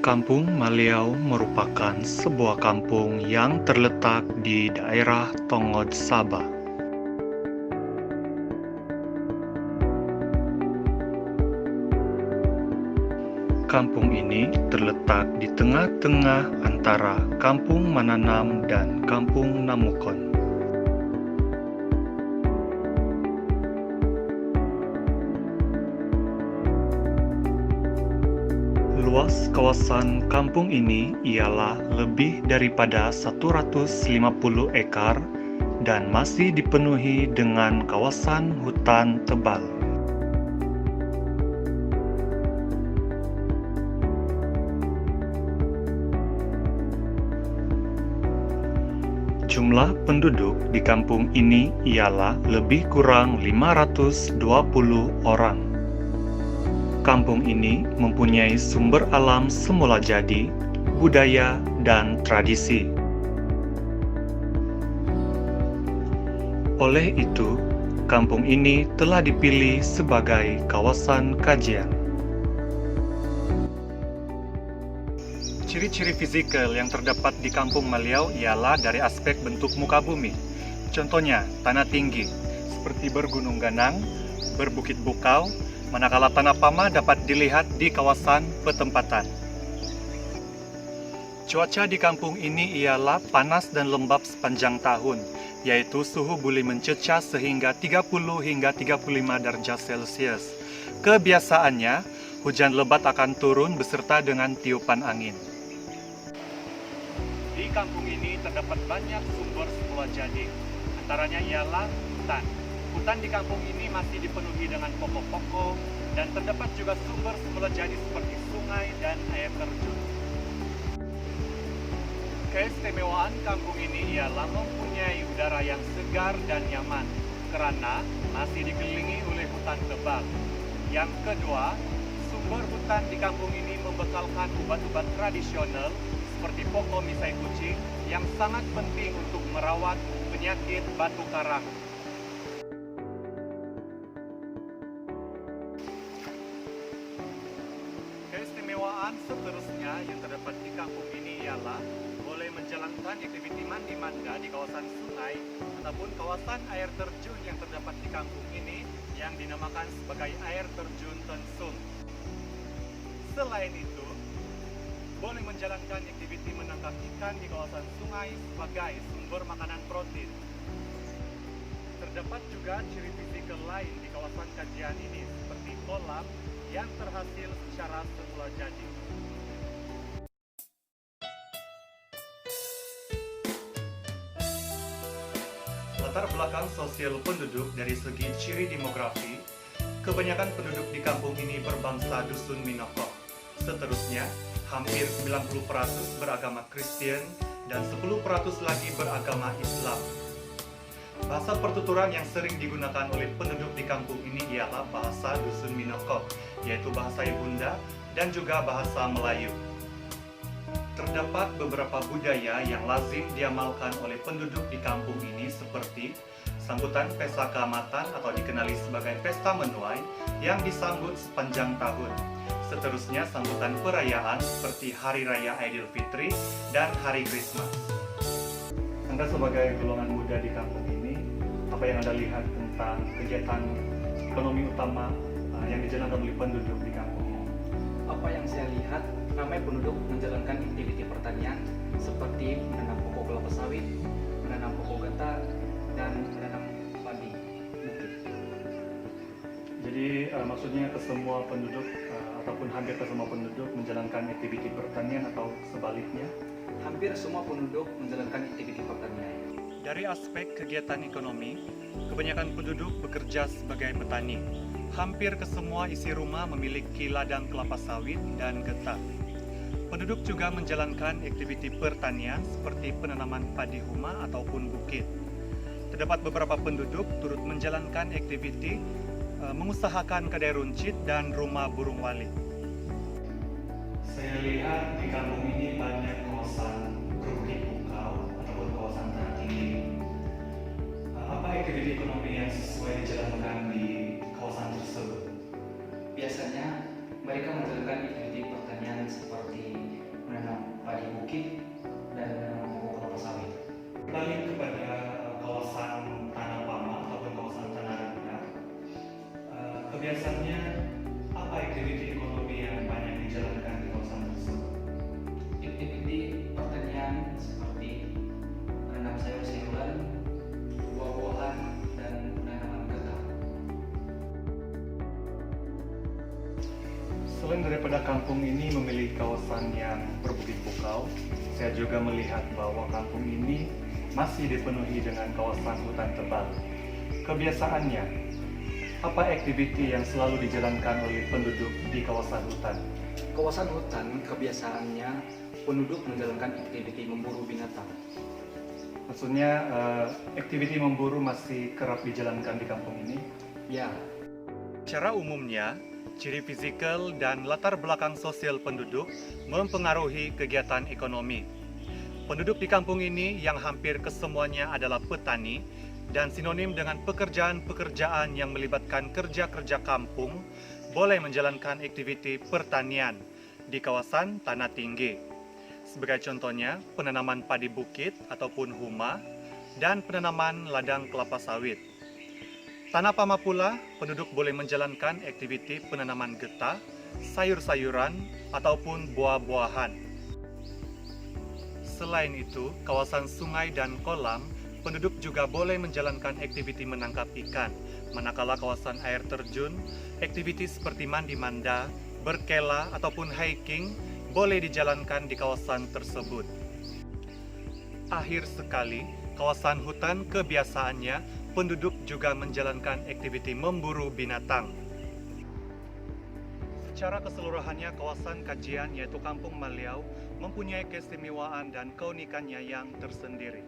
Kampung Maliau merupakan sebuah kampung yang terletak di daerah Tongod, Sabah. Kampung ini terletak di tengah-tengah antara Kampung Mananam dan Kampung Namukon. Luas kawasan kampung ini ialah lebih daripada 150 ekar dan masih dipenuhi dengan kawasan hutan tebal. Jumlah penduduk di kampung ini ialah lebih kurang 520 orang. Kampung ini mempunyai sumber alam semula jadi, budaya, dan tradisi. Oleh itu, kampung ini telah dipilih sebagai kawasan kajian. Ciri-ciri fisikal yang terdapat di Kampung Maliau ialah dari aspek bentuk muka bumi. Contohnya, tanah tinggi, seperti bergunung ganang, berbukit bukau, manakala tanah pama dapat dilihat di kawasan petempatan. Cuaca di kampung ini ialah panas dan lembab sepanjang tahun, yaitu suhu boleh mencecah sehingga 30 hingga 35 derajat Celcius. Kebiasaannya, hujan lebat akan turun beserta dengan tiupan angin. Di kampung ini terdapat banyak sumber semula jadi, antaranya ialah hutan. Hutan di kampung ini masih dipenuhi dengan pokok-pokok dan terdapat juga sumber semula jadi seperti sungai dan air terjun. Keistimewaan kampung ini ialah mempunyai udara yang segar dan nyaman karena masih dikelilingi oleh hutan tebal. Yang kedua, sumber hutan di kampung ini membekalkan obat-obat tradisional seperti pokok misai kucing yang sangat penting untuk merawat penyakit batu karang. Keistimewaan seterusnya yang terdapat di kampung ini ialah boleh menjalankan aktiviti mandi manda di kawasan sungai ataupun kawasan air terjun yang terdapat di kampung ini yang dinamakan sebagai air terjun Tensung. Selain itu, boleh menjalankan aktiviti menangkap ikan di kawasan sungai sebagai sumber makanan protein. Terdapat juga ciri fisikal lain di kawasan kajian ini seperti kolam yang terhasil secara semula jadi. Latar belakang sosial penduduk dari segi ciri demografi, kebanyakan penduduk di kampung ini berbangsa dusun Minokok. Seterusnya, hampir 90% beragama Kristen dan 10% lagi beragama Islam. Bahasa pertuturan yang sering digunakan oleh penduduk di kampung ini ialah bahasa dusun Minokok, yaitu bahasa ibunda dan juga bahasa Melayu. Terdapat beberapa budaya yang lazim diamalkan oleh penduduk di kampung ini seperti sambutan pesta keamatan atau dikenali sebagai pesta menuai yang disambut sepanjang tahun. Seterusnya sambutan perayaan seperti Hari Raya Aidilfitri dan Hari Krismas. Anda sebagai golongan muda di kampung ini, apa yang Anda lihat tentang kegiatan ekonomi utama yang dijalankan oleh penduduk di kampung ini? Apa yang saya lihat, ramai penduduk menjalankan aktiviti pertanian seperti menanam pokok kelapa sawit, menanam pokok getah, dan menanam padi bukit. Jadi maksudnya ke semua penduduk ataupun hampir ke semua penduduk menjalankan aktiviti pertanian atau sebaliknya? Hampir semua penduduk menjalankan aktiviti pertanian. Dari aspek kegiatan ekonomi, kebanyakan penduduk bekerja sebagai petani. Hampir ke semua isi rumah memiliki ladang kelapa sawit dan getah. Penduduk juga menjalankan aktiviti pertanian seperti penanaman padi huma ataupun bukit. Terdapat beberapa penduduk turut menjalankan aktiviti mengusahakan kedai runcit dan rumah burung walit. Saya lihat di kampung ini banyak kawasan berbukit bukau ataupun kawasan tanah tinggi. Apa aktiviti ekonomi yang sesuai dijalankan di kawasan tersebut? Biasanya mereka menjalankan aktiviti pertanian bukit, dan menanam pokok kelapa sawit. Beralih kepada kawasan Tanah Pama ataupun kawasan Tanah Rendah, kebiasaannya apa aktiviti ekonomi yang banyak dijalankan di kawasan tersebut? Aktiviti pertanian seperti menanam sayur-sayuran, buah-buahan, dan penanaman getah. Selain daripada kampung ini memiliki kawasan yang berbukit bukau, saya juga melihat bahwa kampung ini masih dipenuhi dengan kawasan hutan tebal. Kebiasaannya, apa aktiviti yang selalu dijalankan oleh penduduk di kawasan hutan? Kawasan hutan kebiasaannya penduduk menjalankan aktiviti memburu binatang. Maksudnya, aktiviti memburu masih kerap dijalankan di kampung ini? Ya, Secara umumnya, ciri fisikal dan latar belakang sosial penduduk mempengaruhi kegiatan ekonomi. Penduduk di kampung ini yang hampir kesemuanya adalah petani dan sinonim dengan pekerjaan-pekerjaan yang melibatkan kerja-kerja kampung boleh menjalankan aktiviti pertanian di kawasan tanah tinggi. Sebagai contohnya, penanaman padi bukit ataupun huma dan penanaman ladang kelapa sawit. Tanah Pama pula, penduduk boleh menjalankan aktiviti penanaman getah, sayur-sayuran, ataupun buah-buahan. Selain itu, kawasan sungai dan kolam, penduduk juga boleh menjalankan aktiviti menangkap ikan, manakala kawasan air terjun, aktiviti seperti mandi manda, berkela, ataupun hiking boleh dijalankan di kawasan tersebut. Akhir sekali, kawasan hutan kebiasaannya penduduk juga menjalankan aktiviti memburu binatang. Secara keseluruhannya, kawasan kajian yaitu Kampung Maliau mempunyai keistimewaan dan keunikannya yang tersendiri.